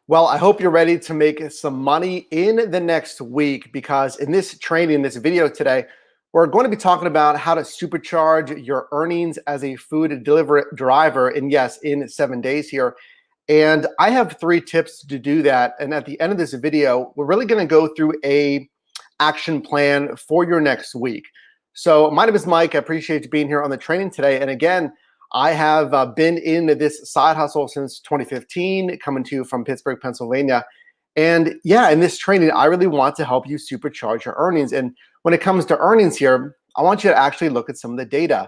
Well, I hope you're ready to make some money in the next week, because in this training, this video today, we're going to be talking about how to supercharge your earnings as a food delivery driver. And yes, in 7 days here. And I have 3 tips to do that. And at the end of this video, we're really going to go through a action plan for your next week. So my name is Mike. I appreciate you being here on the training today. And again, I have been in this side hustle since 2015, coming to you from Pittsburgh, Pennsylvania. And yeah, in this training, I really want to help you supercharge your earnings. And when it comes to earnings here, I want you to actually look at some of the data.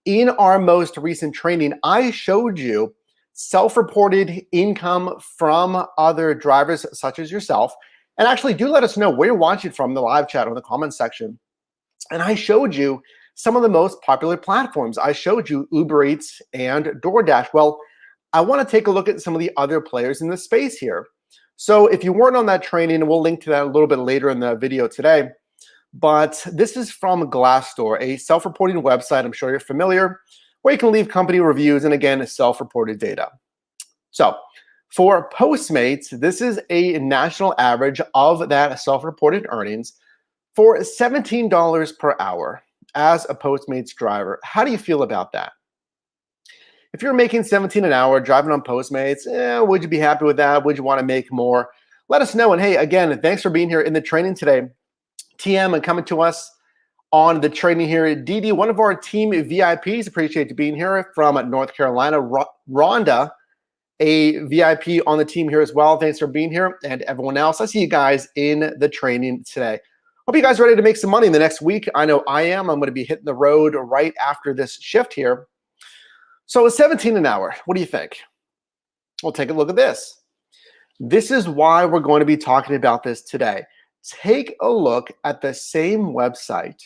In our most recent training, I showed you self-reported income from other drivers such as yourself. And actually do let us know where you're watching from in the live chat or the comment section. And I showed you some of the most popular platforms. I showed you Uber Eats and DoorDash. Well, I want to take a look at some of the other players in the space here. So if you weren't on that training, and we'll link to that a little bit later in the video today, but this is from Glassdoor, a self-reporting website. I'm sure you're familiar, where you can leave company reviews and, again, self-reported data. So for Postmates, this is a national average of that self-reported earnings for $17 per hour as a Postmates driver. How do you feel about that? If you're making $17 an hour driving on Postmates, would you be happy with that? Would you want to make more? Let us know. And hey, again, thanks for being here in the training today. TM and coming to us on the training here. Didi, one of our team VIPs, appreciate you being here from North Carolina. Rhonda, a VIP on the team here as well. Thanks for being here. And everyone else, I see you guys in the training today. Hope you guys are ready to make some money in the next week. I know I am. I'm going to be hitting the road right after this shift here. So it's 17 an hour. What do you think? We'll take a look at this. This is why we're going to be talking about this today. Take a look at the same website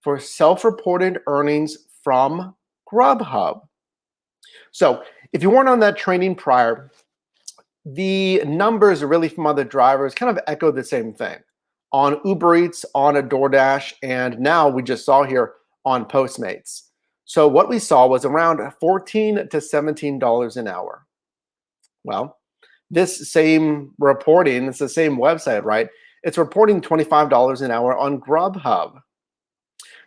for self-reported earnings from Grubhub. So if you weren't on that training prior, the numbers really from other drivers kind of echo the same thing. On Uber Eats, on a DoorDash, and now we just saw here on Postmates. So what we saw was around $14 to $17 an hour. Well, this same reporting, it's the same website, right? It's reporting $25 an hour on Grubhub.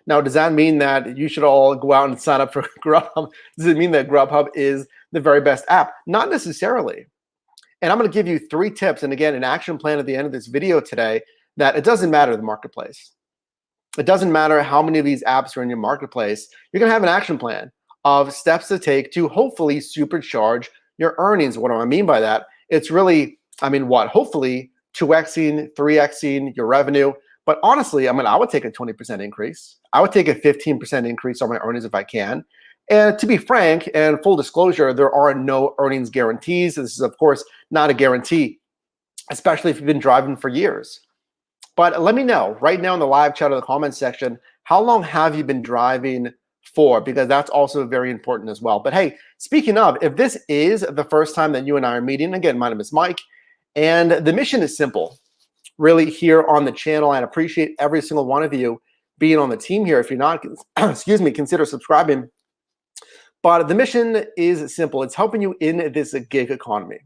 Now, does that mean that you should all go out and sign up for Grubhub? Does it mean that Grubhub is the very best app? Not necessarily. And I'm going to give you 3 tips, and again, an action plan at the end of this video today, that it doesn't matter the marketplace. It doesn't matter how many of these apps are in your marketplace. You're going to have an action plan of steps to take to hopefully supercharge your earnings. What do I mean by that? It's really, hopefully 2xing, 3xing your revenue. But honestly, I would take a 20% increase. I would take a 15% increase on my earnings if I can. And to be frank and full disclosure, there are no earnings guarantees. This is, of course, not a guarantee, especially if you've been driving for years. But let me know right now in the live chat or the comments section, how long have you been driving for? Because that's also very important as well. But hey, speaking of, if this is the first time that you and I are meeting, again, my name is Mike, and the mission is simple. Really here on the channel, I appreciate every single one of you being on the team here. If you're not, consider subscribing. But the mission is simple. It's helping you in this gig economy.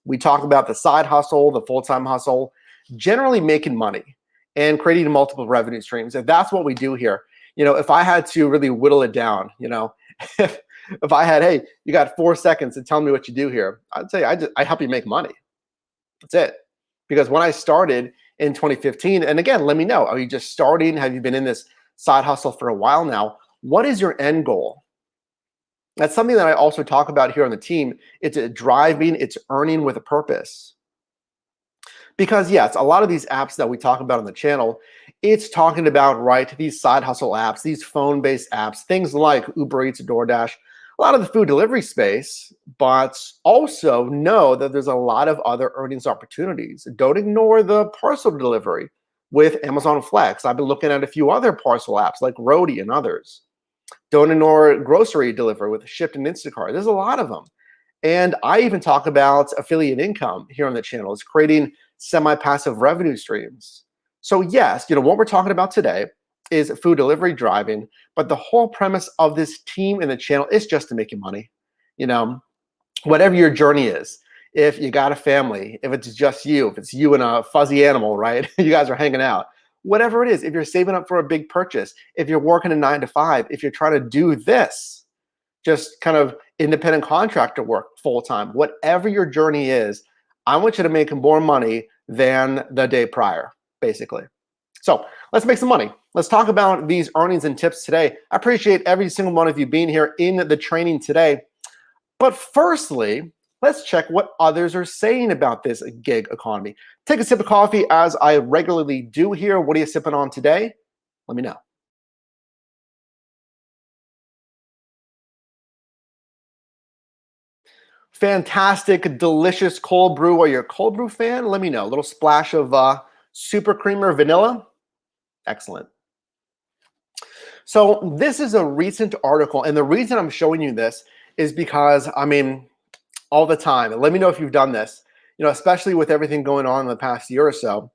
We talk about the side hustle, the full-time hustle, generally making money and creating multiple revenue streams. If that's what we do here, if I had to really whittle it down, if I had, hey, you got 4 seconds to tell me what you do here, I'd say I help you make money. That's it. Because when I started in 2015, and again, let me know, are you just starting? Have you been in this side hustle for a while now? What is your end goal? That's something that I also talk about here on the team. It's driving, it's earning with a purpose. Because yes, a lot of these apps that we talk about on the channel, it's talking about, right, these side hustle apps, these phone-based apps, things like Uber Eats, DoorDash, a lot of the food delivery space, but also know that there's a lot of other earnings opportunities. Don't ignore the parcel delivery with Amazon Flex. I've been looking at a few other parcel apps like Roadie and others. Don't ignore grocery delivery with Shipt and Instacart. There's a lot of them. And I even talk about affiliate income here on the channel. It's creating semi-passive revenue streams. So yes, what we're talking about today is food delivery driving, but the whole premise of this team and the channel is just to make you money. Whatever your journey is, if you got a family, if it's just you, if it's you and a fuzzy animal, right? You guys are hanging out. Whatever it is, if you're saving up for a big purchase, if you're working a 9 to 5, if you're trying to do this, just kind of independent contractor work full-time, whatever your journey is, I want you to make more money than the day prior, basically. So let's make some money. Let's talk about these earnings and tips today. I appreciate every single one of you being here in the training today. But firstly, let's check what others are saying about this gig economy. Take a sip of coffee as I regularly do here. What are you sipping on today? Let me know. Fantastic, delicious cold brew. Are you a cold brew fan? Let me know. A little splash of super creamer vanilla. Excellent. So this is a recent article, and the reason I'm showing you this is because, I mean, all the time, and let me know if you've done this, especially with everything going on in the past year or so,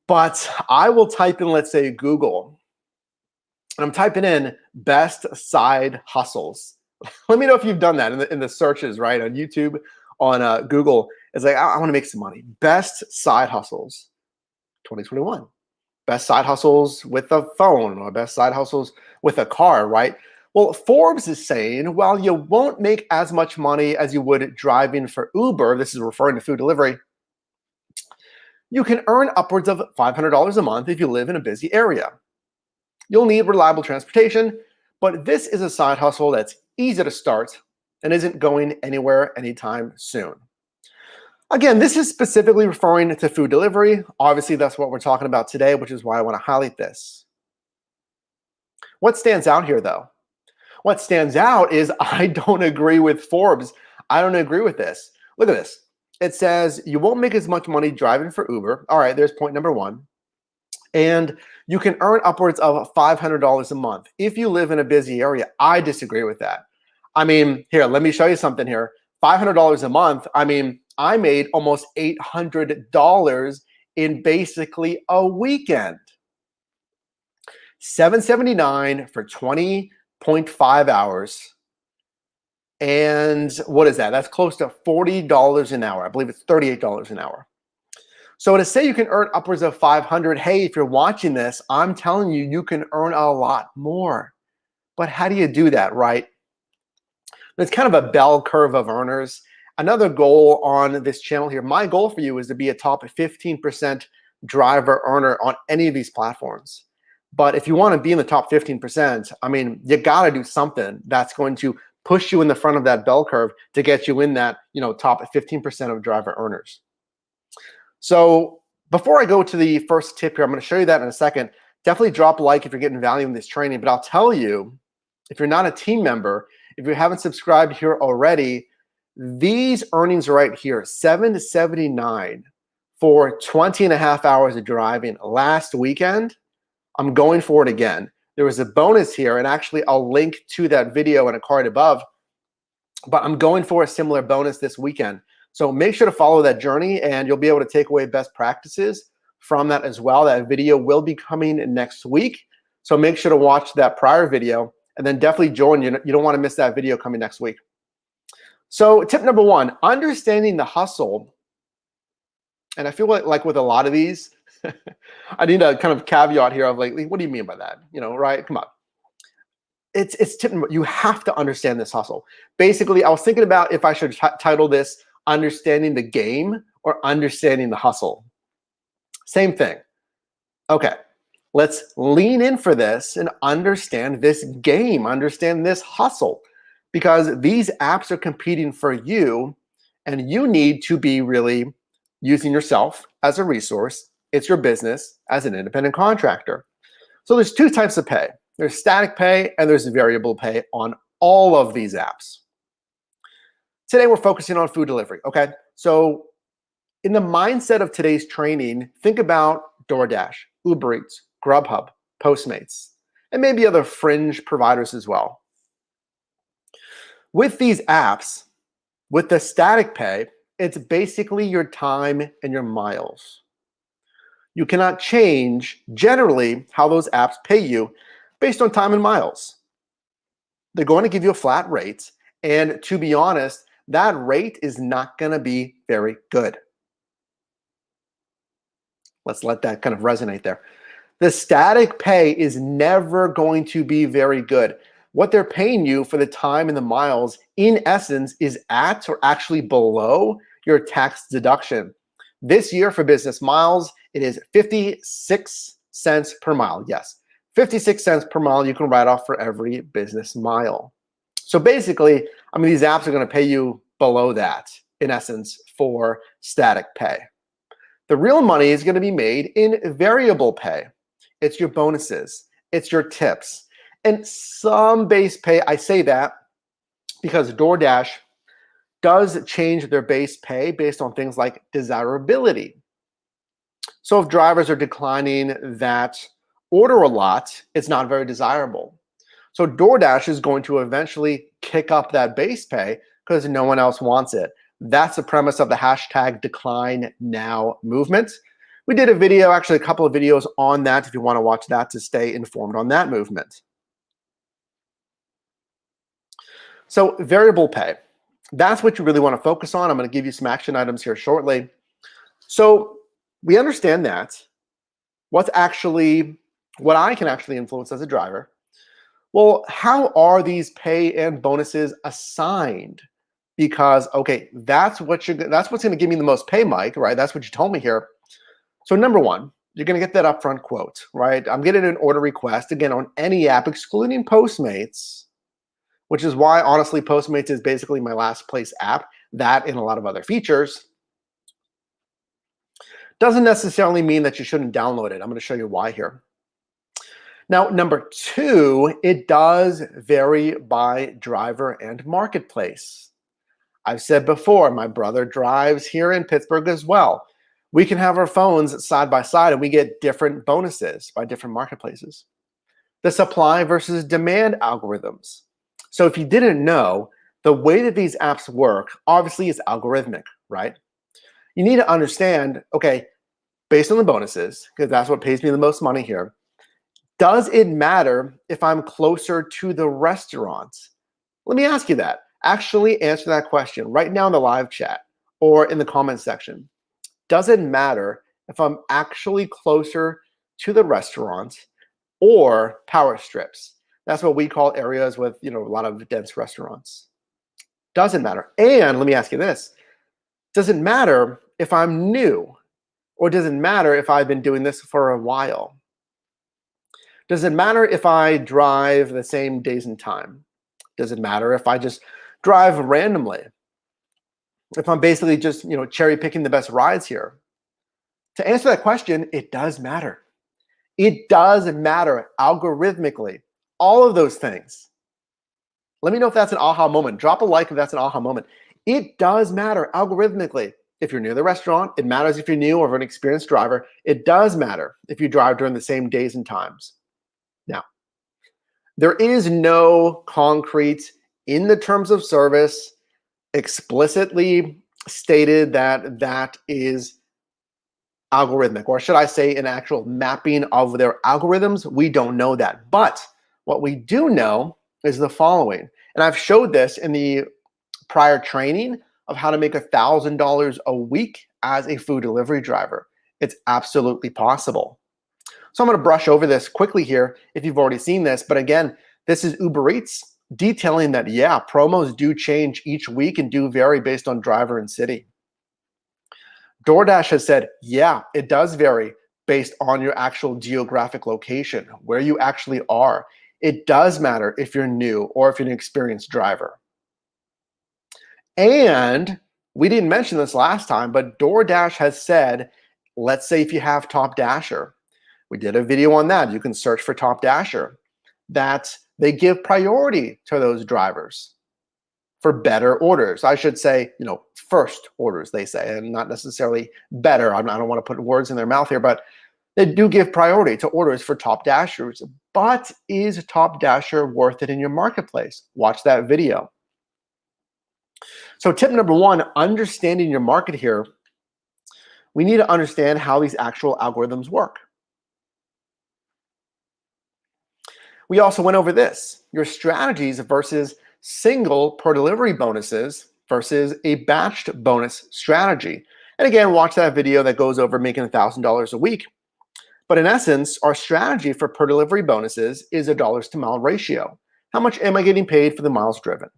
but I will type in, let's say, Google, and I'm typing in best side hustles. Let me know if you've done that in the searches, right, on YouTube, on Google. It's like, I want to make some money. Best side hustles, 2021. Best side hustles with a phone, or best side hustles with a car, right? Well, Forbes is saying, while you won't make as much money as you would driving for Uber, this is referring to food delivery, you can earn upwards of $500 a month if you live in a busy area. You'll need reliable transportation, but this is a side hustle that's easy to start and isn't going anywhere anytime soon. Again, this is specifically referring to food delivery. Obviously, that's what we're talking about today, which is why I want to highlight this. What stands out here, though? What stands out is I don't agree with Forbes. I don't agree with this. Look at this. It says you won't make as much money driving for Uber. All right, there's point number one. And you can earn upwards of $500 a month if you live in a busy area. I disagree with that. I mean, here, let me show you something here. $500 a month, I mean, I made almost $800 in basically a weekend. $779 for 20.5 hours. And what is that? That's close to $40 an hour. I believe it's $38 an hour. So to say you can earn upwards of 500, hey, if you're watching this, I'm telling you, you can earn a lot more. But how do you do that, right? There's kind of a bell curve of earners. Another goal on this channel here, my goal for you is to be a top 15% driver earner on any of these platforms. But if you want to be in the top 15%, I mean, you got to do something that's going to push you in the front of that bell curve to get you in that, top 15% of driver earners. So before I go to the first tip here, I'm going to show you that in a second. Definitely drop a like if you're getting value in this training. But I'll tell you, if you're not a team member, if you haven't subscribed here already, these earnings right here, $779 for 20.5 hours of driving last weekend, I'm going for it again. There was a bonus here, and actually I'll link to that video in a card above, but I'm going for a similar bonus this weekend. So make sure to follow that journey, and you'll be able to take away best practices from that as well. That video will be coming next week. So make sure to watch that prior video, and then definitely join. You don't want to miss that video coming next week. So tip number one, understanding the hustle. And I feel like with a lot of these, I need a kind of caveat here of like, what do you mean by that? Right? Come on. It's tip number, you have to understand this hustle. Basically, I was thinking about if I should title this Understanding the Game or Understanding the Hustle. Same thing. Okay, let's lean in for this and understand this game, understand this hustle, because these apps are competing for you, and you need to be really using yourself as a resource. It's your business as an independent contractor. So there's two types of pay. There's static pay and there's variable pay on all of these apps. Today we're focusing on food delivery, okay? So in the mindset of today's training, think about DoorDash, Uber Eats, Grubhub, Postmates, and maybe other fringe providers as well. With these apps, with the static pay, it's basically your time and your miles. You cannot change generally how those apps pay you based on time and miles. They're going to give you a flat rate, and to be honest, that rate is not going to be very good. Let's let that kind of resonate there. The static pay is never going to be very good. What they're paying you for the time and the miles, in essence, is at or actually below your tax deduction. This year for business miles, it is 56 cents per mile. Yes, 56 cents per mile you can write off for every business mile. So basically, I mean, these apps are going to pay you below that, in essence, for static pay. The real money is going to be made in variable pay. It's your bonuses, it's your tips, and some base pay. I say that because DoorDash does change their base pay based on things like desirability. So if drivers are declining that order a lot, it's not very desirable. So DoorDash is going to eventually kick up that base pay because no one else wants it. That's the premise of the hashtag Decline Now movement. We did a video, actually a couple of videos on that if you want to watch that to stay informed on that movement. So variable pay, that's what you really want to focus on. I'm going to give you some action items here shortly. So we understand that. What I can actually influence as a driver. Well, how are these pay and bonuses assigned? Because, okay, that's what's going to give me the most pay, Mike, right? That's what you told me here. So number one, you're going to get that upfront quote, right? I'm getting an order request, again, on any app, excluding Postmates, which is why, honestly, Postmates is basically my last place app. That and a lot of other features. Doesn't necessarily mean that you shouldn't download it. I'm going to show you why here. Now, number two, it does vary by driver and marketplace. I've said before, my brother drives here in Pittsburgh as well. We can have our phones side by side and we get different bonuses by different marketplaces. The supply versus demand algorithms. So if you didn't know, the way that these apps work obviously is algorithmic, right? You need to understand, okay, based on the bonuses, because that's what pays me the most money here, does it matter if I'm closer to the restaurant? Let me ask you that. Actually answer that question right now in the live chat or in the comment section. Does it matter if I'm actually closer to the restaurant or power strips? That's what we call areas with, a lot of dense restaurants. Doesn't matter. And let me ask you this. Does it matter if I'm new? Or does it matter if I've been doing this for a while? Does it matter if I drive the same days and time? Does it matter if I just drive randomly? If I'm basically just, cherry picking the best rides here? To answer that question, it does matter. It does matter algorithmically. All of those things. Let me know if that's an aha moment. Drop a like if that's an aha moment. It does matter algorithmically. If you're near the restaurant, it matters if you're new or an experienced driver. It does matter if you drive during the same days and times. Now, there is no concrete in the terms of service explicitly stated that is algorithmic, or should I say an actual mapping of their algorithms. We don't know that. But what we do know is the following. And I've showed this in the prior training of how to make $1,000 a week as a food delivery driver. It's absolutely possible. So I'm going to brush over this quickly here if you've already seen this. But again, this is Uber Eats detailing that, yeah, promos do change each week and do vary based on driver and city. DoorDash has said, yeah, it does vary based on your actual geographic location, where you actually are. It does matter if you're new or if you're an experienced driver. And we didn't mention this last time, but DoorDash has said, let's say if you have Top Dasher, we did a video on that. You can search for Top Dasher, that they give priority to those drivers for better orders. I should say, first orders, they say, and not necessarily better. I don't want to put words in their mouth here, but they do give priority to orders for Top Dashers. But is Top Dasher worth it in your marketplace? Watch that video. So tip number one, understanding your market here, we need to understand how these actual algorithms work. We also went over this, your strategies versus single per delivery bonuses versus a batched bonus strategy. And again, watch that video that goes over making $1,000 a week. But in essence, our strategy for per delivery bonuses is a dollars to mile ratio. How much am I getting paid for the miles driven?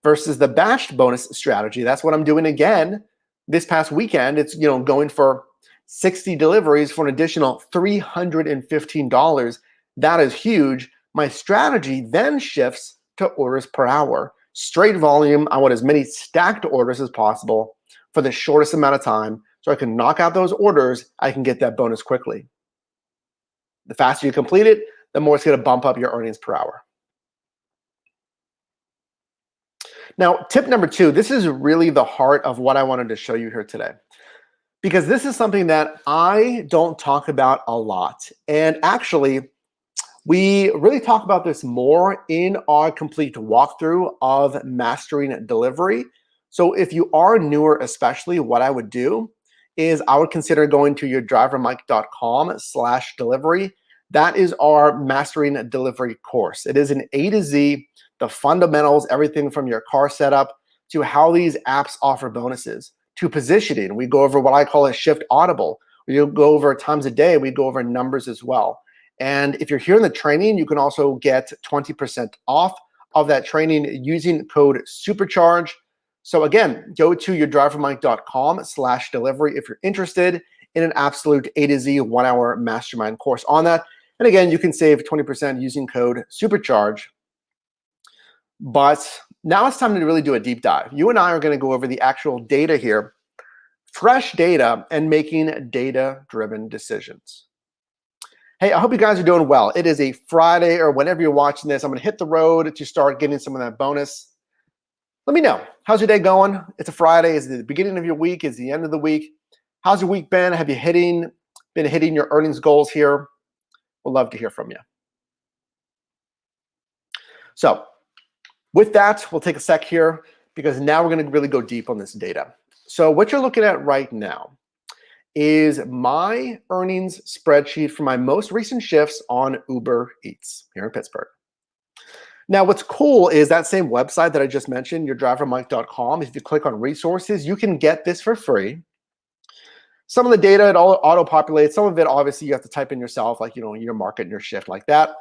Versus the batched bonus strategy. That's what I'm doing again this past weekend. It's going for 60 deliveries for an additional $315. That is huge. My strategy then shifts to orders per hour. Straight volume. I want as many stacked orders as possible for the shortest amount of time so I can knock out those orders. I can get that bonus quickly. The faster you complete it, the more it's going to bump up your earnings per hour. Now, tip number 2, this is really the heart of what I wanted to show you here today, because this is something that I don't talk about a lot. And actually, we really talk about this more in our complete walkthrough of mastering delivery. So if you are newer, especially, what I would do is I would consider going to your drivermike.com/delivery. That is our mastering delivery course. It is an A to Z, the fundamentals, everything from your car setup to how these apps offer bonuses, to positioning. We go over what I call a shift audible. We go over times a day. We go over numbers as well. And if you're here in the training, you can also get 20% off of that training using code SUPERCHARGE. So again, go to your drivermike.com/delivery if you're interested in an absolute A to Z 1-hour mastermind course on that. And again, you can save 20% using code SUPERCHARGE. But now it's time to really do a deep dive. You and I are going to go over the actual data here, fresh data, and making data-driven decisions. Hey, I hope you guys are doing well. It is a Friday, or whenever you're watching this, I'm going to hit the road to start getting some of that bonus. Let me know. How's your day going? It's a Friday. Is it the beginning of your week? Is it the end of the week? How's your week been? Have you been hitting your earnings goals here? We'd love to hear from you. So with that, we'll take a sec here because now we're going to really go deep on this data. So what you're looking at right now is my earnings spreadsheet for my most recent shifts on Uber Eats here in Pittsburgh. Now, what's cool is that same website that I just mentioned, your drivermike.com. If you click on resources, you can get this for free. Some of the data, it all auto-populates. Some of it, obviously, you have to type in yourself, like, your market and your shift like that.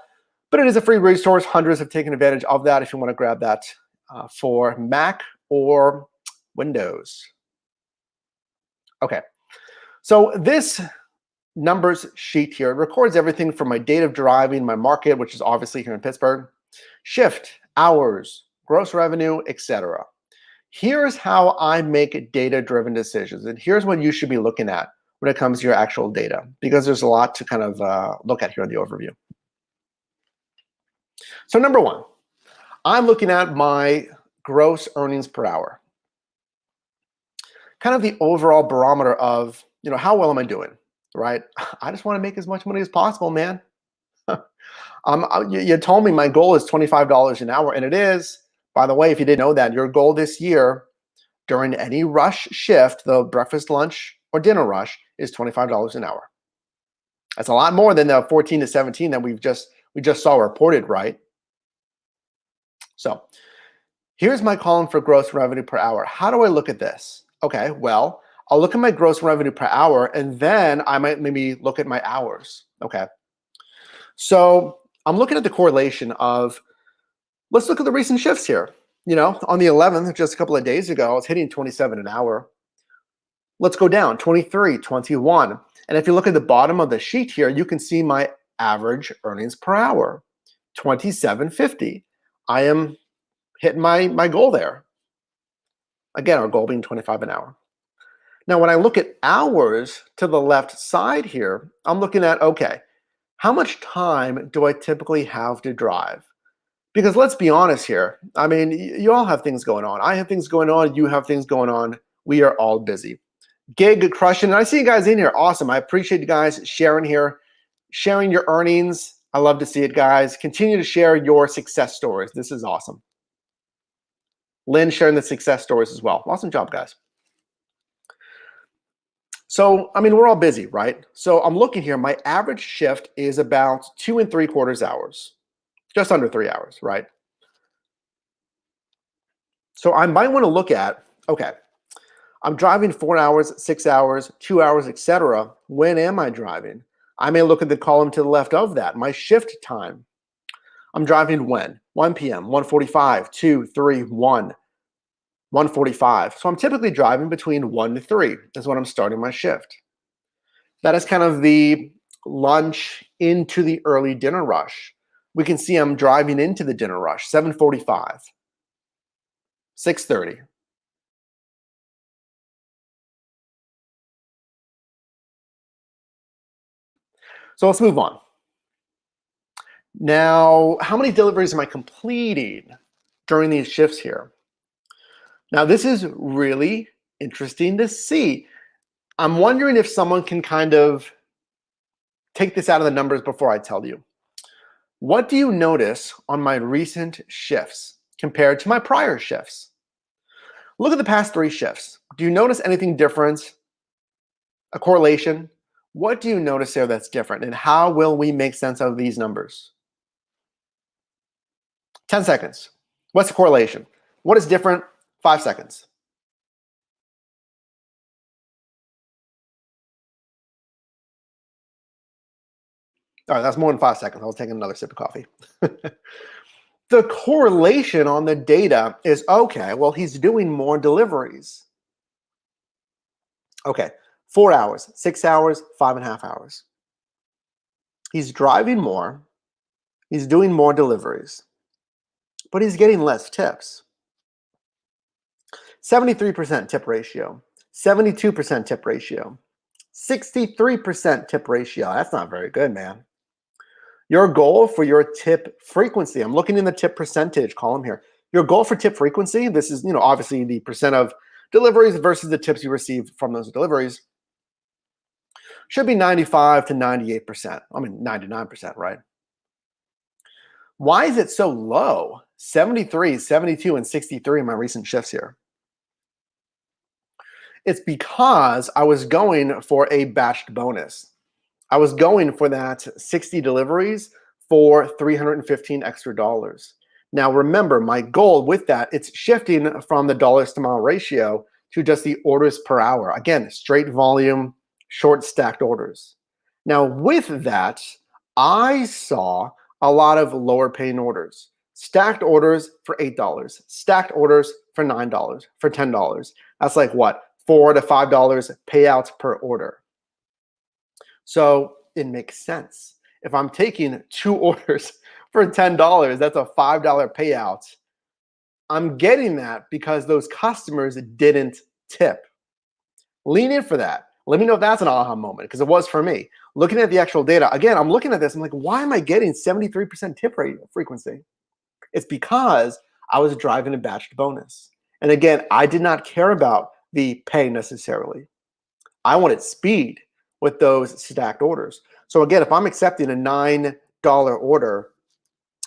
But it is a free resource. Hundreds have taken advantage of that if you want to grab that for Mac or Windows. Okay. So this numbers sheet here records everything from my date of driving, my market, which is obviously here in Pittsburgh, shift, hours, gross revenue, etc. Here's how I make data-driven decisions, and here's what you should be looking at when it comes to your actual data, because there's a lot to kind of look at here in the overview. So number 1, I'm looking at my gross earnings per hour, kind of the overall barometer of how well am I doing, right? I just want to make as much money as possible, man. You told me my goal is $25 an hour, and it is. By the way, if you didn't know that, your goal this year during any rush shift, the breakfast, lunch, or dinner rush, is $25 an hour. That's a lot more than the 14 to 17 that we just saw reported, right? So here's my column for gross revenue per hour. How do I look at this? Okay, well, I'll look at my gross revenue per hour, and then I might maybe look at my hours. Okay. So I'm looking at the correlation of, let's look at the recent shifts here. On the 11th, just a couple of days ago, I was hitting 27 an hour. Let's go down, 23, 21. And if you look at the bottom of the sheet here, you can see my average earnings per hour, $27.50. I am hitting my goal there. Again, our goal being 25 an hour. Now, when I look at hours to the left side here, I'm looking at, okay, how much time do I typically have to drive? Because let's be honest here. I mean, you all have things going on. I have things going on. You have things going on. We are all busy. Gig crushing. And I see you guys in here. Awesome. I appreciate you guys sharing here, sharing your earnings. I love to see it, guys. Continue to share your success stories. This is awesome. Lynn sharing the success stories as well. Awesome job, guys. So, I mean, we're all busy, right? So I'm looking here. My average shift is about 2 3/4 hours, just under 3 hours, right? So I might want to look at, okay, I'm driving 4 hours, 6 hours, 2 hours, etc. When am I driving? I may look at the column to the left of that, my shift time. I'm driving when? 1 p.m., 1:45, 2, 3, 1, 1:45. So I'm typically driving between 1 to 3 is when I'm starting my shift. That is kind of the lunch into the early dinner rush. We can see I'm driving into the dinner rush, 7:45, 6:30. So let's move on. Now, how many deliveries am I completing during these shifts here? Now, this is really interesting to see. I'm wondering if someone can kind of take this out of the numbers before I tell you. What do you notice on my recent shifts compared to my prior shifts? Look at the past 3 shifts. Do you notice anything different? A correlation? What do you notice there that's different? And how will we make sense of these numbers? 10 seconds. What's the correlation? What is different? 5 seconds. All right, that's more than 5 seconds. I was taking another sip of coffee. The correlation on the data is, okay, well, he's doing more deliveries. Okay, 4 hours, 6 hours, 5.5 hours. He's driving more. He's doing more deliveries, but he's getting less tips. 73% tip ratio, 72% tip ratio, 63% tip ratio. That's not very good, man. Your goal for your tip frequency, I'm looking in the tip percentage column here. Your goal for tip frequency, this is, obviously the percent of deliveries versus the tips you received from those deliveries, should be 95 to 98%. I mean, 99%, right? Why is it so low? 73, 72, and 63 in my recent shifts here. It's because I was going for a batched bonus. I was going for that 60 deliveries for $315 extra. Now remember, my goal with that, it's shifting from the dollars to mile ratio to just the orders per hour. Again, straight volume, short stacked orders. Now with that, I saw a lot of lower paying orders. Stacked orders for $8, stacked orders for $9, for $10. That's like what? $4 to $5 payouts per order. So it makes sense. If I'm taking 2 orders for $10, that's a $5 payout. I'm getting that because those customers didn't tip. Lean in for that. Let me know if that's an aha moment, because it was for me. Looking at the actual data, again, I'm looking at this, I'm like, why am I getting 73% tip rate frequency? It's because I was driving a batched bonus. And again, I did not care about the pay necessarily. I wanted speed with those stacked orders. So again, if I'm accepting a $9 order,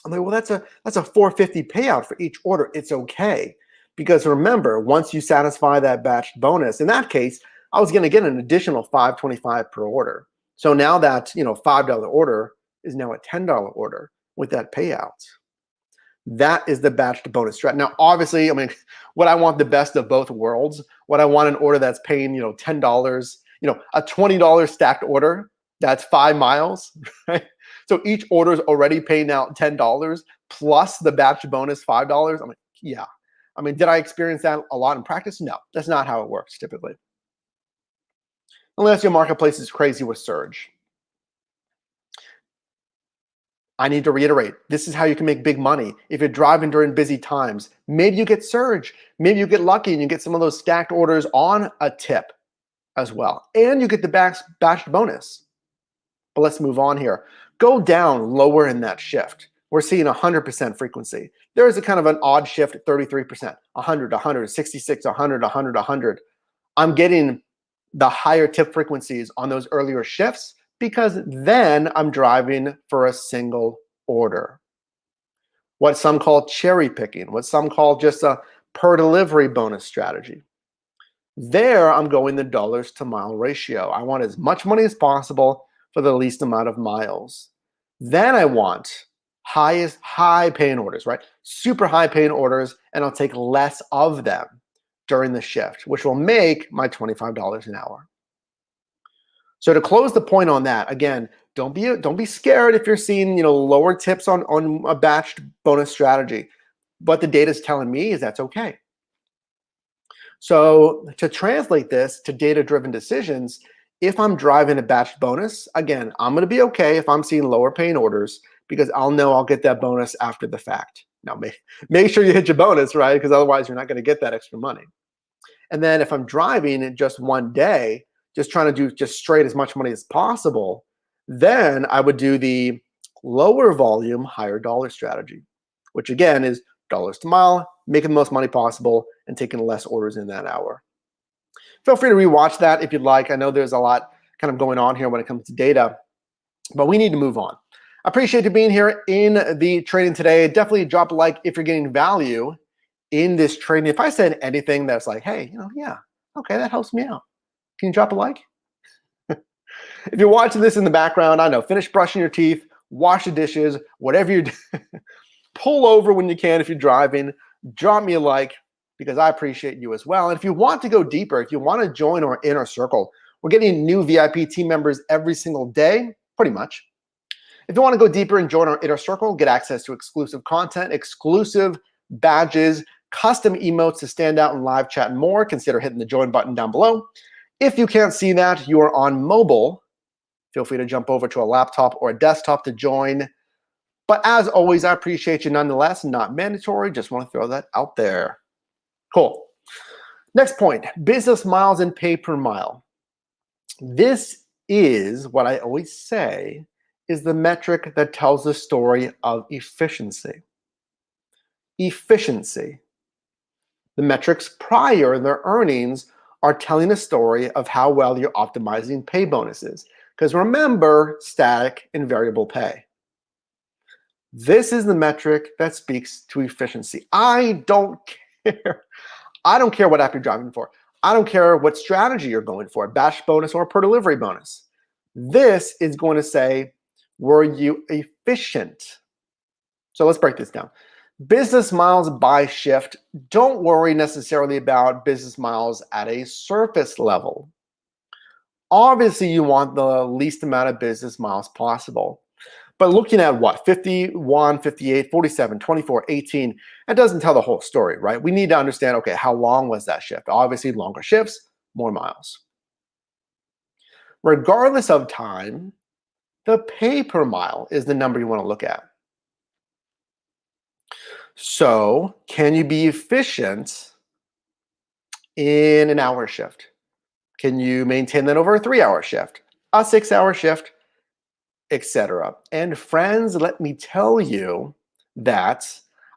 I'm like, well, that's a $450 payout for each order. It's okay. Because remember, once you satisfy that batched bonus, in that case, I was going to get an additional $5.25 per order. So now that, $5 order is now a $10 order with that payout. That is the batched bonus strat. Now, obviously, I mean, what I want the best of both worlds. What I want an order that's paying, $10, a $20 stacked order, that's 5 miles, right? So each order is already paying out $10 plus the batch bonus $5. I'm like, yeah. I mean, did I experience that a lot in practice? No, that's not how it works typically. Unless your marketplace is crazy with surge. I need to reiterate, this is how you can make big money. If you're driving during busy times, maybe you get surge. Maybe you get lucky and you get some of those stacked orders on a tip as well. And you get the batched bonus. But let's move on here. Go down lower in that shift. We're seeing 100% frequency. There is a kind of an odd shift at 33%, 100, 100, 66, 100, 100, 100. I'm getting the higher tip frequencies on those earlier shifts because then I'm driving for a single order. What some call cherry picking, what some call just a per delivery bonus strategy. There, I'm going the dollars to mile ratio. I want as much money as possible for the least amount of miles. Then I want high paying orders, right? Super high paying orders, and I'll take less of them during the shift, which will make my $25 an hour. So to close the point on that, again, don't be scared if you're seeing lower tips on a batched bonus strategy. What the data is telling me is that's okay. So to translate this to data-driven decisions, if I'm driving a batched bonus, again, I'm going to be okay if I'm seeing lower paying orders because I'll know I'll get that bonus after the fact. Now, make sure you hit your bonus, right? Because otherwise you're not going to get that extra money. And then if I'm driving in just one day, just trying to do just straight as much money as possible, then I would do the lower volume, higher dollar strategy, which again is dollars to mile, making the most money possible and taking less orders in that hour. Feel free to rewatch that if you'd like. I know there's a lot kind of going on here when it comes to data, but we need to move on. I appreciate you being here in the training today. Definitely drop a like if you're getting value in this training. If I said anything that's like, hey, yeah, okay, that helps me out, can you drop a like? If you're watching this in the background, I know, finish brushing your teeth, wash the dishes, whatever you do, pull over when you can if you're driving, drop me a like because I appreciate you as well. And if you want to go deeper, if you want to join our inner circle, we're getting new VIP team members every single day, pretty much. If you want to go deeper and join our inner circle, get access to exclusive content, exclusive badges, custom emotes to stand out in live chat and more, consider hitting the join button down below. If you can't see that, you are on mobile, feel free to jump over to a laptop or a desktop to join. But as always, I appreciate you nonetheless, not mandatory, just want to throw that out there. Cool. Next point, business miles and pay per mile. This is what I always say is the metric that tells the story of efficiency. Efficiency. The metrics prior, their earnings, are telling a story of how well you're optimizing pay bonuses. Because remember, static and variable pay. This is the metric that speaks to efficiency. I don't care. I don't care what app you're driving for. I don't care what strategy you're going for, a batch bonus or a per delivery bonus. This is going to say, were you efficient? So let's break this down. Business miles by shift. Don't worry necessarily about business miles at a surface level. Obviously, you want the least amount of business miles possible. But looking at what? 51, 58, 47, 24, 18, that doesn't tell the whole story, right? We need to understand, okay, how long was that shift? Obviously, longer shifts, more miles. Regardless of time, the pay per mile is the number you want to look at. So, can you be efficient in an hour shift? Can you maintain that over a 3-hour shift, a 6-hour shift, etc.? And friends, let me tell you that,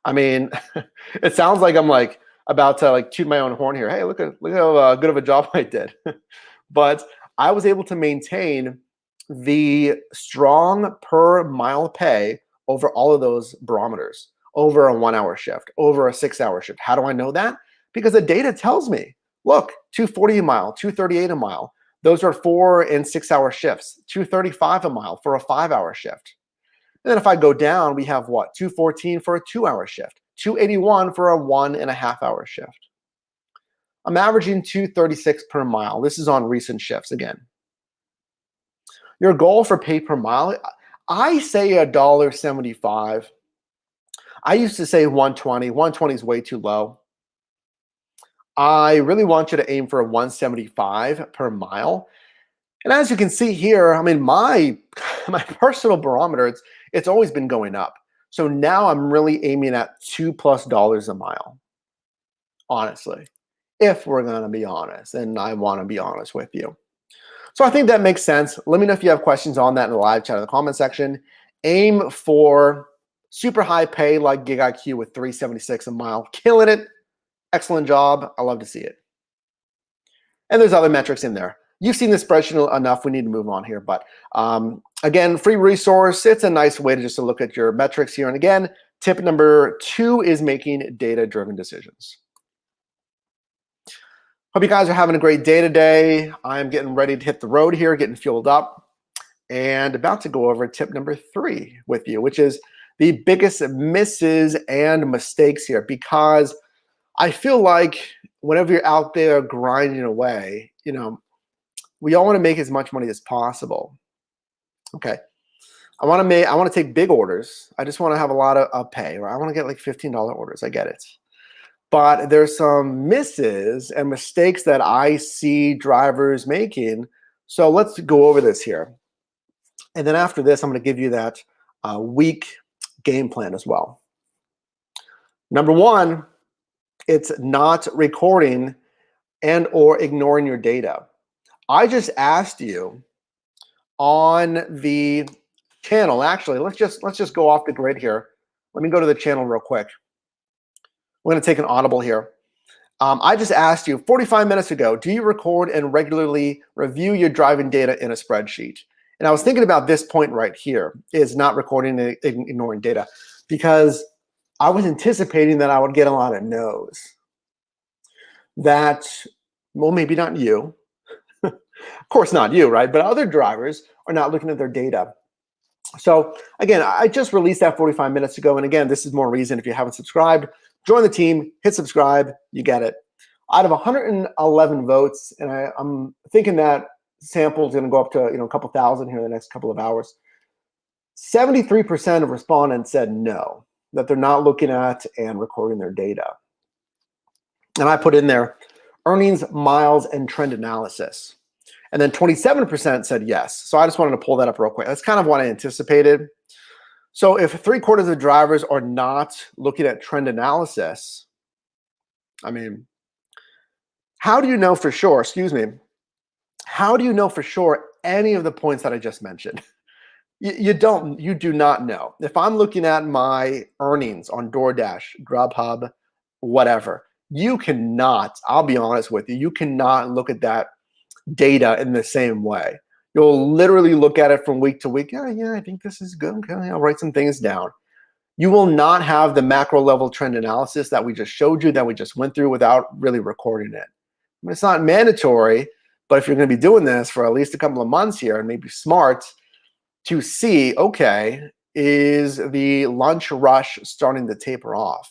I mean, it sounds like I'm like about to like toot my own horn here. Hey, look how good of a job I did. But I was able to maintain the strong per mile pay over all of those barometers, over a 1-hour shift, over a 6-hour shift. How do I know that? Because the data tells me, look, 240 a mile, 238 a mile. Those are 4 and 6-hour shifts, 235 a mile for a 5-hour shift. And then if I go down, we have what? 214 for a 2-hour shift, 281 for a 1.5-hour shift. I'm averaging 236 per mile. This is on recent shifts again. Your goal for pay per mile, I say $1.75. I used to say 120. 120 is way too low. I really want you to aim for a 175 per mile. And as you can see here, I mean, my personal barometer, it's always been going up. So now I'm really aiming at $2+ a mile, honestly, if we're going to be honest. And I want to be honest with you. So I think that makes sense. Let me know if you have questions on that in the live chat in the comment section. Aim for super high pay like GigIQ with 376 a mile. Killing it. Excellent job. I love to see it. And there's other metrics in there. You've seen this spreadsheet enough. We need to move on here. But again, free resource. It's a nice way to just to look at your metrics here. And again, tip number 2 is making data-driven decisions. Hope you guys are having a great day today. I'm getting ready to hit the road here, getting fueled up, and about to go over tip number 3 with you, which is the biggest misses and mistakes here, because I feel like whenever you're out there grinding away, we all want to make as much money as possible. Okay. I want to take big orders. I just want to have a lot of pay, or I want to get like $15 orders. I get it. But there's some misses and mistakes that I see drivers making. So let's go over this here. And then after this, I'm going to give you that week game plan as well. Number one, it's not recording and or ignoring your data. I just asked you on the channel. Actually, let's just go off the grid here. Let me go to the channel real quick. We're going to take an audible here. I just asked you 45 minutes ago, do you record and regularly review your driving data in a spreadsheet? And I was thinking about this point right here, is not recording and ignoring data, because I was anticipating that I would get a lot of no's. That, well, maybe not you. Of course not you, right? But other drivers are not looking at their data. So again, I just released that 45 minutes ago. And again, this is more reason if you haven't subscribed, join the team, hit subscribe, you get it. Out of 111 votes, and I'm thinking that sample is going to go up to a couple thousand here in the next couple of hours. 73% of respondents said no, that they're not looking at and recording their data. And I put in there earnings, miles, and trend analysis. And then 27% said yes. So I just wanted to pull that up real quick. That's kind of what I anticipated. So if 3/4 of the drivers are not looking at trend analysis, I mean, how do you know for sure, how do you know for sure any of the points that I just mentioned? You do not know. If I'm looking at my earnings on DoorDash, Grubhub, whatever, you cannot, I'll be honest with you, you cannot look at that data in the same way. You'll literally look at it from week to week. Yeah, I think this is good. Okay, I'll write some things down. You will not have the macro level trend analysis that we just showed you, that we just went through, without really recording it. I mean, it's not mandatory, but if you're going to be doing this for at least a couple of months here, and maybe smart to see, okay, is the lunch rush starting to taper off?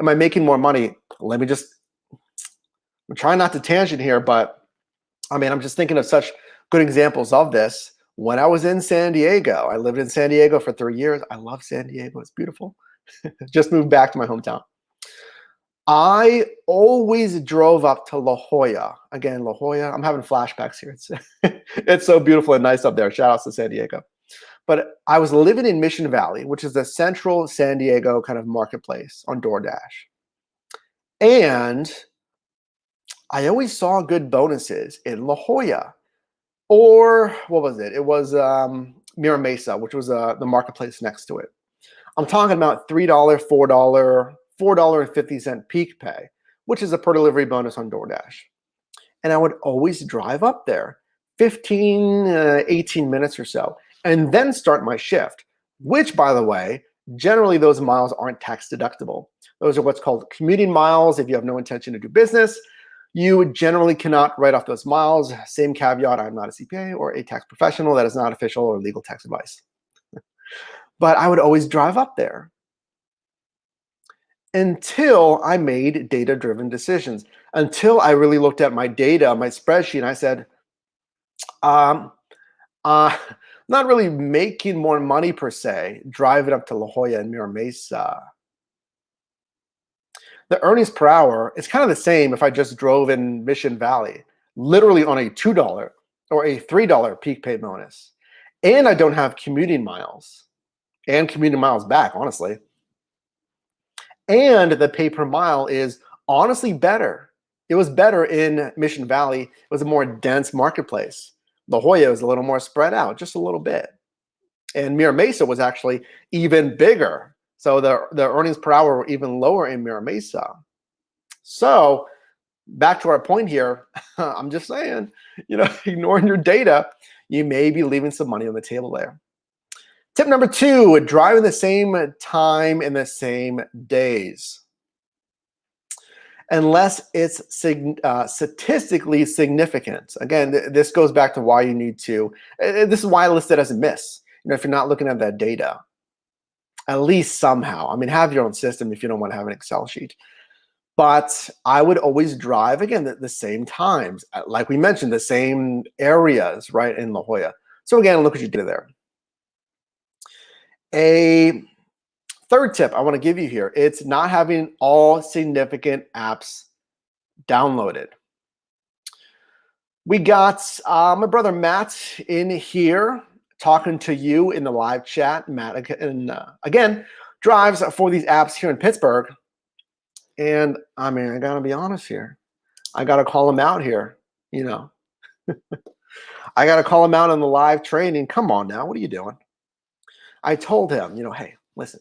Am I making more money? Let me just, I'm trying not to tangent here, but I mean, I'm just thinking of such good examples of this. When I was in San Diego, I lived in San Diego for 3 years. I love San Diego. It's beautiful. Just moved back to my hometown. I always drove up to La Jolla. Again, La Jolla, I'm having flashbacks here. It's so beautiful and nice up there. Shout outs to San Diego. But I was living in Mission Valley, which is the central San Diego kind of marketplace on DoorDash. And I always saw good bonuses in La Jolla. Or what was it? It was Mira Mesa, which was the marketplace next to it. I'm talking about $3, $4, $4.50 peak pay, which is a per delivery bonus on DoorDash. And I would always drive up there 15, 18 minutes or so, and then start my shift, which, by the way, generally those miles aren't tax deductible. Those are what's called commuting miles. If you have no intention to do business, you generally cannot write off those miles. Same caveat, I'm not a CPA or a tax professional. That is not official or legal tax advice. But I would always drive up there until I made data-driven decisions, until I really looked at my data, my spreadsheet, and I said, not really making more money per se, driving up to La Jolla and Mira Mesa. The earnings per hour, it's kind of the same if I just drove in Mission Valley, literally on a $2 or a $3 peak pay bonus. And I don't have commuting miles and commuting miles back, honestly. And the pay per mile is honestly better. It was better in Mission Valley. It was a more dense marketplace. La Jolla was a little more spread out, just a little bit. And Mira Mesa was actually even bigger. So the earnings per hour were even lower in Mira Mesa. So back to our point here, I'm just saying, ignoring your data, you may be leaving some money on the table there. Tip number 2, driving the same time in the same days. Unless it's statistically significant. Again, this goes back to why you need to, this is why I listed as a miss, if you're not looking at that data. at least somehow. I mean, have your own system if you don't want to have an Excel sheet. But I would always drive, again, the same times. Like we mentioned, the same areas, right, in La Jolla. So again, look what you did there. A third tip I want to give you here, it's not having all significant apps downloaded. We got my brother Matt in here talking to you in the live chat. Matt, again, drives for these apps here in Pittsburgh. And I mean, I gotta be honest here. I gotta call him out here, you know. I gotta call him out on the live training. Come on now, what are you doing? I told him, hey, listen,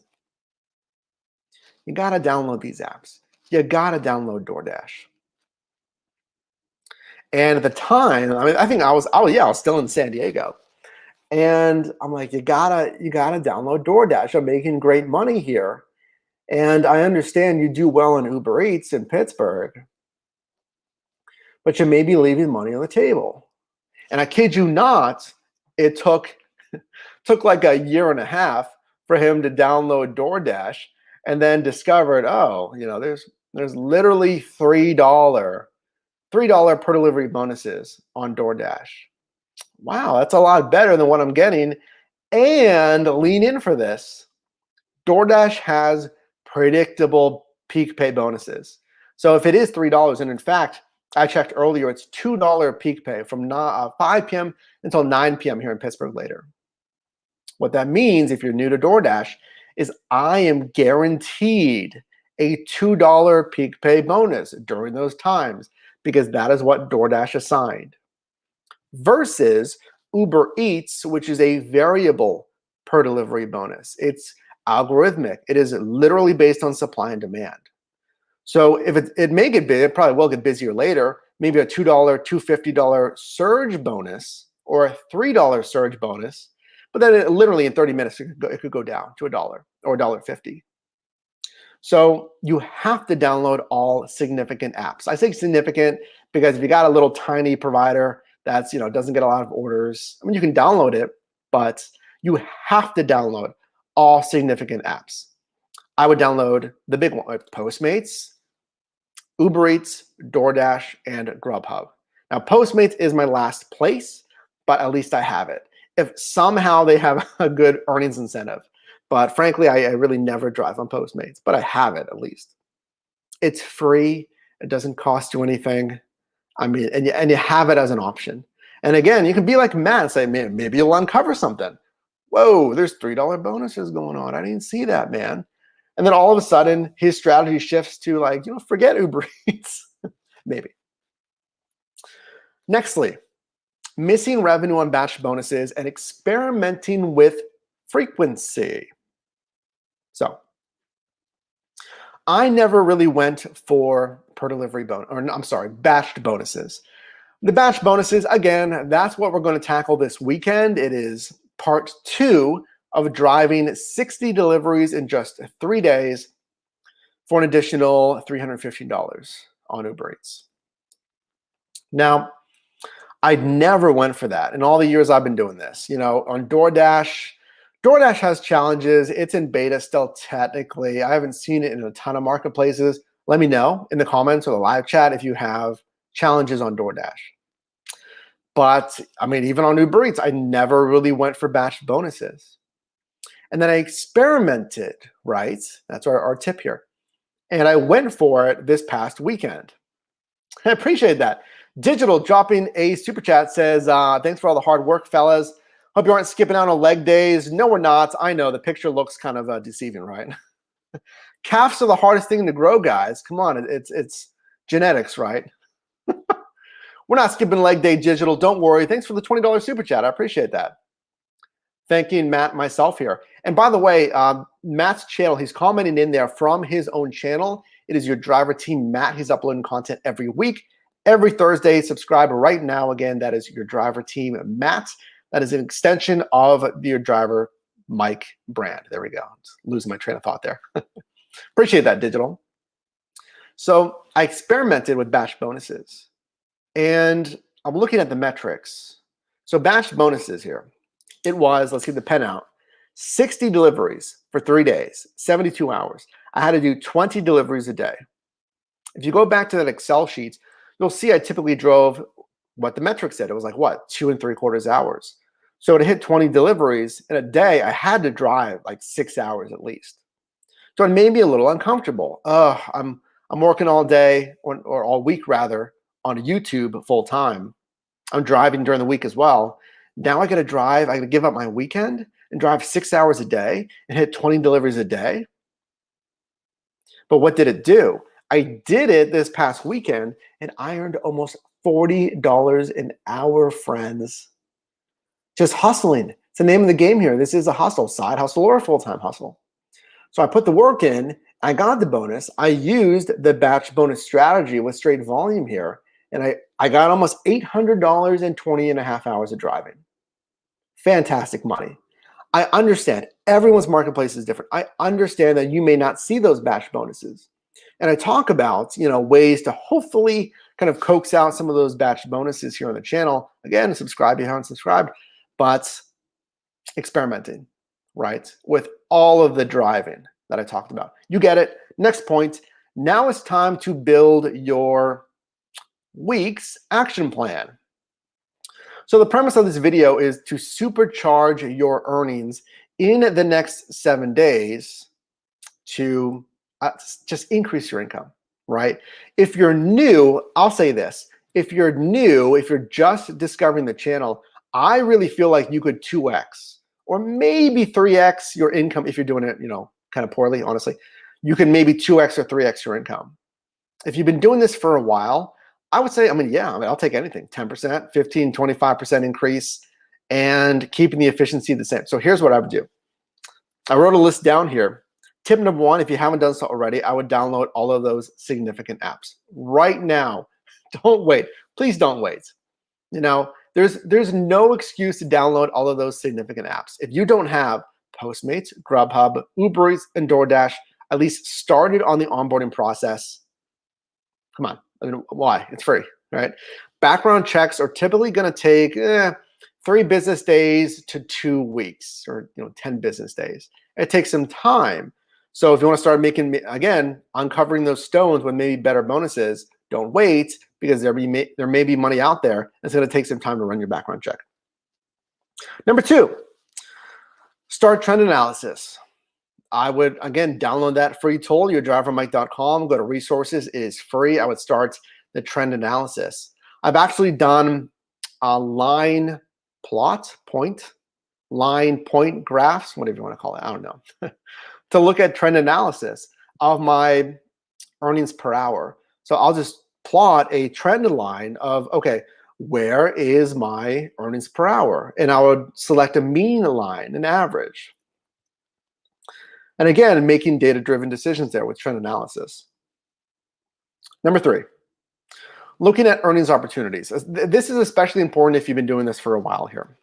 you gotta download these apps. You gotta download DoorDash. And at the time, I mean, I think I was still in San Diego. And I'm like, you gotta download DoorDash. I'm making great money here. And I understand you do well in Uber Eats in Pittsburgh, but you may be leaving money on the table. And I kid you not, it took like a year and a half for him to download DoorDash, and then discovered, there's literally $3 per delivery bonuses on DoorDash. Wow, that's a lot better than what I'm getting. And lean in for this. DoorDash has predictable peak pay bonuses. So if it is $3, and in fact, I checked earlier, it's $2 peak pay from 5 p.m. until 9 p.m. here in Pittsburgh later. What that means, if you're new to DoorDash, is I am guaranteed a $2 peak pay bonus during those times, because that is what DoorDash assigned. Versus Uber Eats, which is a variable per delivery bonus. It's algorithmic. It is literally based on supply and demand. So if it may get big, it probably will get busier later, maybe a $2, $250 surge bonus or a $3 surge bonus, but then literally in 30 minutes, it could go down to $1 or $1.50. So you have to download all significant apps. I say significant because if you got a little tiny provider that's, doesn't get a lot of orders, I mean, you can download it, but you have to download all significant apps. I would download the big one, like Postmates, Uber Eats, DoorDash, and Grubhub. Now, Postmates is my last place, but at least I have it. If somehow they have a good earnings incentive, but frankly, I really never drive on Postmates, but I have it at least. It's free. It doesn't cost you anything. I mean, and you have it as an option. And again, you can be like Matt and say, man, maybe you'll uncover something. Whoa, there's $3 bonuses going on. I didn't see that, man. And then all of a sudden, his strategy shifts to like, forget Uber Eats, maybe. Nextly, missing revenue on batch bonuses and experimenting with frequency. So I never really went for per delivery bonus, or I'm sorry, batched bonuses. The batch bonuses, again, that's what we're going to tackle this weekend. It is part 2 of driving 60 deliveries in just 3 days for an additional $315 on Uber Eats. Now, I never went for that in all the years I've been doing this. On DoorDash, DoorDash has challenges. It's in beta still technically. I haven't seen it in a ton of marketplaces. Let me know in the comments or the live chat if you have challenges on DoorDash. But I mean, even on Uber Eats, I never really went for batch bonuses. And then I experimented, right? That's our tip here. And I went for it this past weekend. I appreciate that. Digital dropping a super chat says, thanks for all the hard work, fellas. Hope you aren't skipping out on leg days. No, we're not. I know the picture looks kind of deceiving, right? Calves are the hardest thing to grow, guys. Come on, it's genetics, right? We're not skipping leg day, Digital. Don't worry. Thanks for the $20 super chat. I appreciate that. Thanking Matt myself here. And by the way, Matt's channel, he's commenting in there from his own channel. It is Your Driver Team Matt. He's uploading content every week, every Thursday. Subscribe right now. Again, that is Your Driver Team Matt. That is an extension of the Your Driver Mike brand. There we go. Just losing my train of thought there. Appreciate that, Digital. So I experimented with batch bonuses. And I'm looking at the metrics. So batch bonuses here. It was, let's get the pen out, 60 deliveries for 3 days, 72 hours. I had to do 20 deliveries a day. If you go back to that Excel sheet, you'll see I typically drove what the metric said. It was like, what, 2 3/4 hours. So to hit 20 deliveries in a day, I had to drive like 6 hours at least. So it made me a little uncomfortable. I'm working all day or all week rather on YouTube full time. I'm driving during the week as well. Now I got to drive. I got to give up my weekend and drive 6 hours a day and hit 20 deliveries a day. But what did it do? I did it this past weekend and I earned almost $40 an hour, friends. Just hustling. It's the name of the game here. This is a hustle, side hustle or a full-time hustle. So I put the work in, I got the bonus. I used the batch bonus strategy with straight volume here, and I got almost $800 in 20.5 hours of driving. Fantastic money. I understand everyone's marketplace is different. I understand that you may not see those batch bonuses. And I talk about, ways to hopefully kind of coax out some of those batch bonuses here on the channel. Again, subscribe if you haven't subscribed, but experimenting, right? With all of the driving that I talked about. You get it. Next point. Now it's time to build your week's action plan. So the premise of this video is to supercharge your earnings in the next 7 days to just increase your income, right? If you're new, I'll say this. If you're new, if you're just discovering the channel, I really feel like you could 2x or maybe 3x your income if you're doing it, kind of poorly, honestly. You can maybe 2x or 3x your income. If you've been doing this for a while, I would say, I'll take anything, 10%, 15, 25% increase and keeping the efficiency the same. So here's what I would do. I wrote a list down here. Tip number 1, if you haven't done so already, I would download all of those significant apps right now. Don't wait. Please don't wait. There's no excuse to download all of those significant apps. If you don't have Postmates, Grubhub, Uber Eats, and DoorDash at least started on the onboarding process, come on. Why? It's free, right? Background checks are typically going to take 3 business days to 2 weeks or 10 business days. It takes some time. So if you want to start uncovering those stones with maybe better bonuses, don't wait because there may be money out there. It's going to take some time to run your background check. Number 2, start trend analysis. I would, again, download that free tool, yourdrivermike.com, go to resources. It is free. I would start the trend analysis. I've actually done a line point graphs, whatever you want to call it. I don't know, to look at trend analysis of my earnings per hour. So I'll just plot a trend line of, okay, where is my earnings per hour? And I would select a mean line, an average. And again, making data-driven decisions there with trend analysis. Number 3, looking at earnings opportunities. This is especially important if you've been doing this for a while here.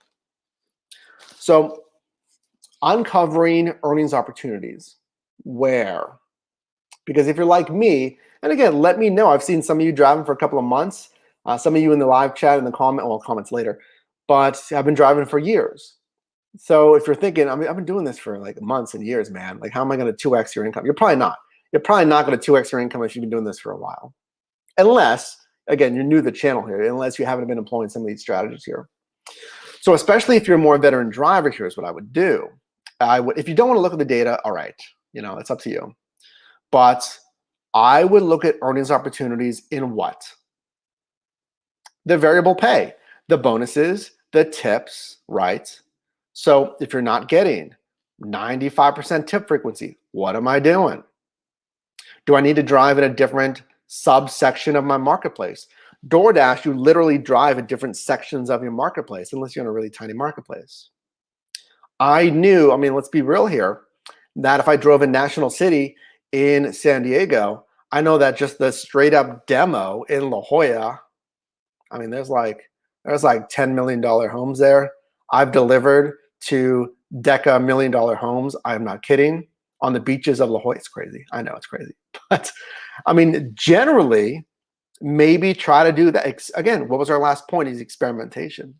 So uncovering earnings opportunities. Where? Because if you're like me, and again, let me know. I've seen some of you driving for a couple of months. Some of you in the live chat, in the comments later. But I've been driving for years. So if you're thinking, I've been doing this for like months and years, man. Like, how am I going to 2x your income? You're probably not. You're probably not going to 2x your income if you've been doing this for a while. Unless, again, you're new to the channel here, unless you haven't been employing some of these strategies here. So especially if you're a more veteran driver, here's what I would do. If you don't want to look at the data, all right, it's up to you. But I would look at earnings opportunities in what? The variable pay, the bonuses, the tips, right? So if you're not getting 95% tip frequency, what am I doing? Do I need to drive in a different subsection of my marketplace? DoorDash, you literally drive in different sections of your marketplace, unless you're in a really tiny marketplace. I knew, let's be real here, that if I drove in National City in San Diego, I know that just the straight up demo in La Jolla, there's like $10 million homes there. I've delivered to Deca $1 million homes. I'm not kidding. On the beaches of La Jolla. It's crazy. I know it's crazy. But generally, maybe try to do that. Again, what was our last point is experimentation.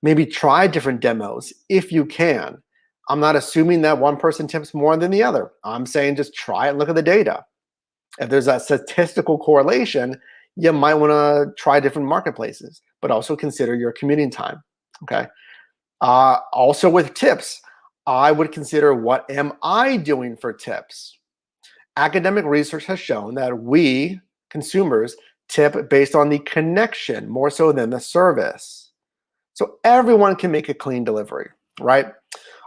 Maybe try different demos if you can. I'm not assuming that one person tips more than the other. I'm saying just try and look at the data. If there's a statistical correlation, you might want to try different marketplaces, but also consider your commuting time, okay? Also with tips, I would consider, what am I doing for tips? Academic research has shown that we, consumers, tip based on the connection more so than the service. So everyone can make a clean delivery, right?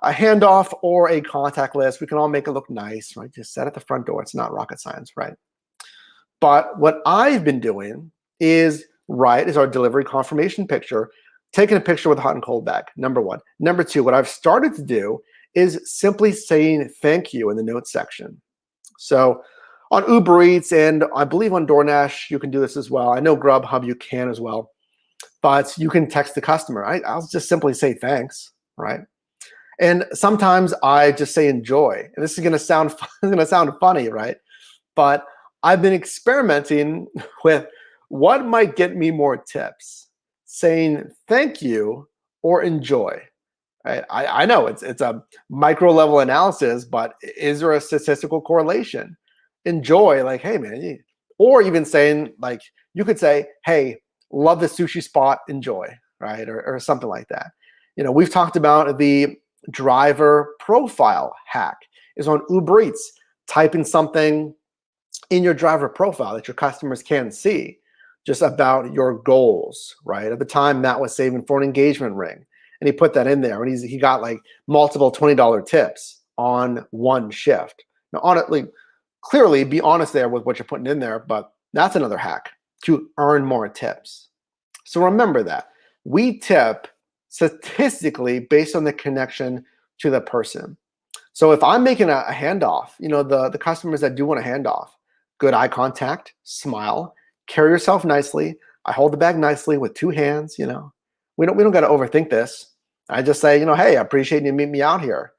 A handoff or a contact list, we can all make it look nice, right? Just set at the front door. It's not rocket science, right? But what I've been doing is our delivery confirmation picture, taking a picture with a hot and cold bag, number one. Number two, what I've started to do is simply saying thank you in the notes section. So on Uber Eats and I believe on DoorDash, you can do this as well. I know Grubhub, you can as well. But you can text the customer. I'll just simply say thanks, right? And sometimes I just say enjoy. And this is gonna sound funny, right? But I've been experimenting with what might get me more tips, saying thank you or enjoy. Right? I know it's a micro level analysis, but is there a statistical correlation? Enjoy, like, hey man, or even saying, like, you could say, hey, love the sushi spot, enjoy, right? Or something like that. You know, we've talked about the driver profile hack is on Uber Eats. Type in something in your driver profile that your customers can see, just about your goals, right? At the time, Matt was saving for an engagement ring, and he put that in there, and he got like multiple $20 tips on one shift. Now, honestly, clearly be honest there with what you're putting in there, but that's another hack to earn more tips. So remember that we tip statistically based on the connection to the person. So if I'm making a handoff, you know, the customers that do want a handoff, good eye contact, smile, carry yourself nicely. I hold the bag nicely with two hands, you know. We don't got to overthink this. I just say, you know, hey, I appreciate you meeting me out here.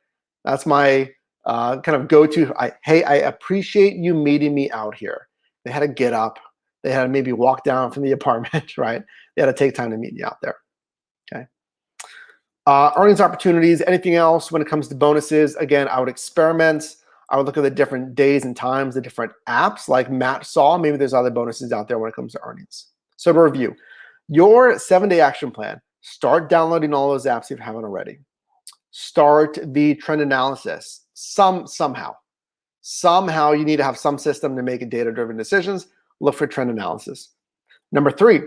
That's my kind of go-to. Hey, I appreciate you meeting me out here. They had to get up. They had to maybe walk down from the apartment, right? They had to take time to meet you out there, okay? Earnings opportunities, anything else when it comes to bonuses? Again, I would experiment. I would look at the different days and times, the different apps like Matt saw. Maybe there's other bonuses out there when it comes to earnings. So to review, your 7-day action plan, start downloading all those apps if you haven't already. Start the trend analysis. Somehow you need to have some system to make data-driven decisions. Look for trend analysis. Number 3,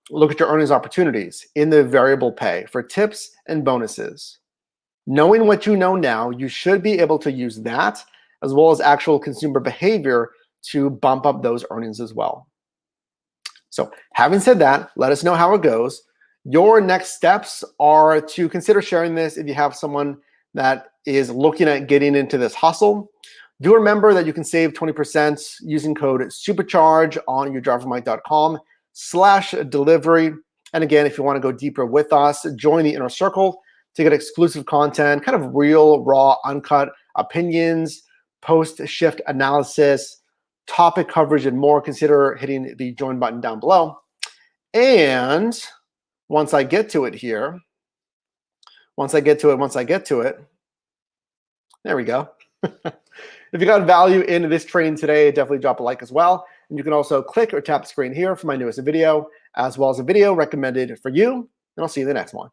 look at your earnings opportunities in the variable pay for tips and bonuses. Knowing what you know now, you should be able to use that as well as actual consumer behavior to bump up those earnings as well. So having said that, let us know how it goes. Your next steps are to consider sharing this if you have someone that is looking at getting into this hustle. Do remember that you can save 20% using code SUPERCHARGE on yourdrivermike.com/delivery. And again, if you want to go deeper with us, join the inner circle to get exclusive content, kind of real, raw, uncut opinions, post-shift analysis, topic coverage, and more. Consider hitting the join button down below. And once I get to it, there we go. If you got value in this training today, definitely drop a like as well. And you can also click or tap the screen here for my newest video, as well as a video recommended for you. And I'll see you in the next one.